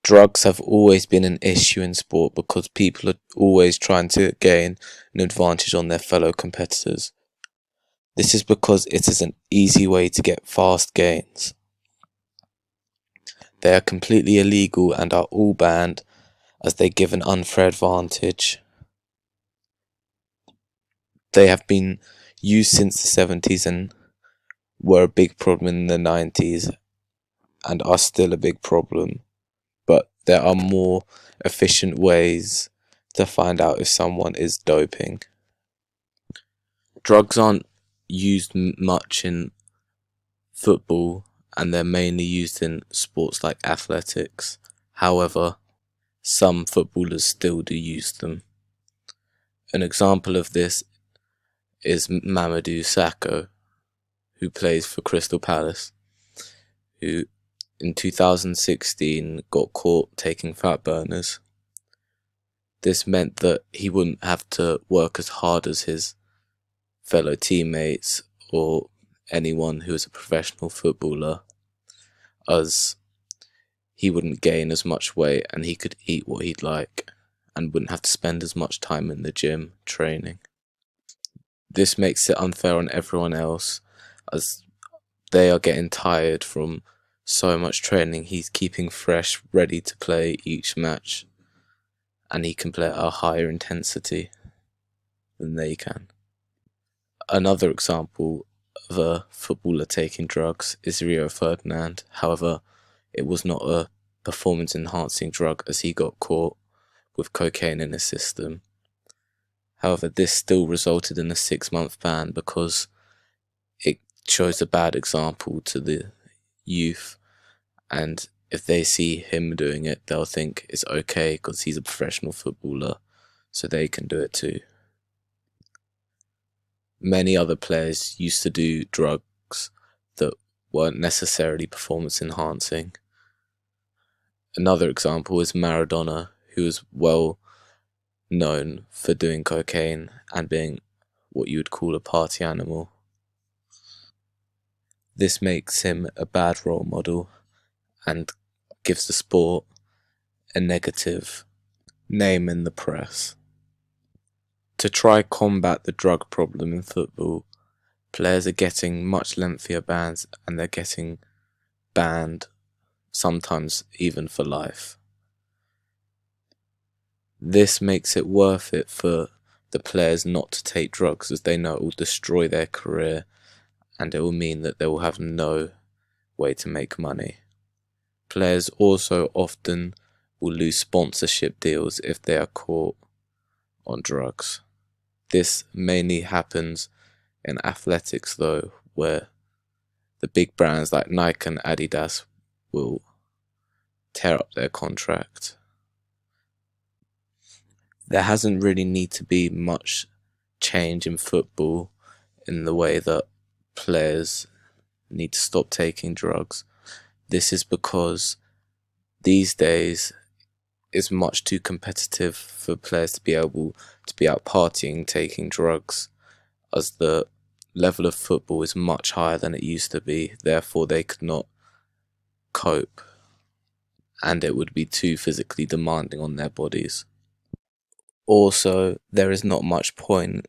Drugs have always been an issue in sport because people are always trying to gain an advantage on their fellow competitors. This is because it is an easy way to get fast gains. They are completely illegal and are all banned as they give an unfair advantage. They have been used since the 70s and were a big problem in the 90s and are still a big problem. But there are more efficient ways to find out if someone is doping. Drugs aren't used much in football and they're mainly used in sports like athletics. However, some footballers still do use them. An example of this is Mamadou Sakho, who plays for Crystal Palace, who in 2016 got caught taking fat burners. This meant that he wouldn't have to work as hard as his fellow teammates or anyone who is a professional footballer, as he wouldn't gain as much weight and he could eat what he'd like and wouldn't have to spend as much time in the gym training. This makes it unfair on everyone else, as they are getting tired from so much training. He's keeping fresh, ready to play each match, and he can play at a higher intensity than they can. Another example of a footballer taking drugs is Rio Ferdinand. However, it was not a performance-enhancing drug as he got caught with cocaine in his system. However, this still resulted in a 6-month ban because it shows a bad example to the youth, and if they see him doing it, they'll think it's okay because he's a professional footballer, so they can do it too. Many other players used to do drugs that weren't necessarily performance enhancing. Another example is Maradona, who was well known for doing cocaine and being what you would call a party animal. This makes him a bad role model and gives the sport a negative name in the press. To try combat the drug problem in football, players are getting much lengthier bans and they're getting banned, sometimes even for life. This makes it worth it for the players not to take drugs, as they know it will destroy their career and it will mean that they will have no way to make money. Players also often will lose sponsorship deals if they are caught on drugs. This mainly happens in athletics though, where the big brands like Nike and Adidas will tear up their contract. There hasn't really need to be much change in football in the way that players need to stop taking drugs. This is because these days it's much too competitive for players to be able to be out partying, taking drugs, as the level of football is much higher than it used to be. Therefore, they could not cope, and it would be too physically demanding on their bodies. Also, there is not much point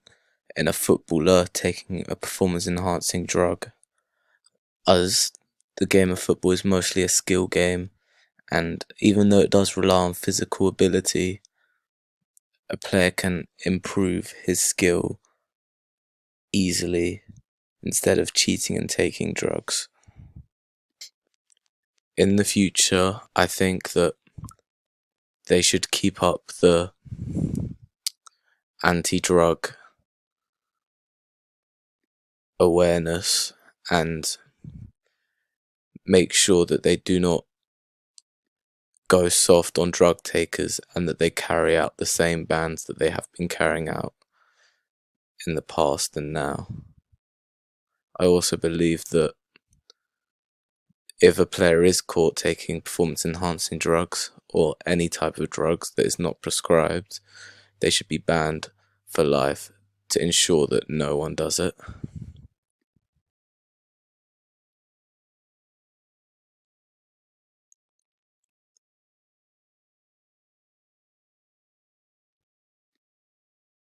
in a footballer taking a performance-enhancing drug, as the game of football is mostly a skill game, and even though it does rely on physical ability, a player can improve his skill easily instead of cheating and taking drugs. In the future, I think that they should keep up the anti-drug awareness and make sure that they do not go soft on drug takers and that they carry out the same bans that they have been carrying out in the past and now. I also believe that if a player is caught taking performance-enhancing drugs or any type of drugs that is not prescribed, they should be banned for life to ensure that no one does it.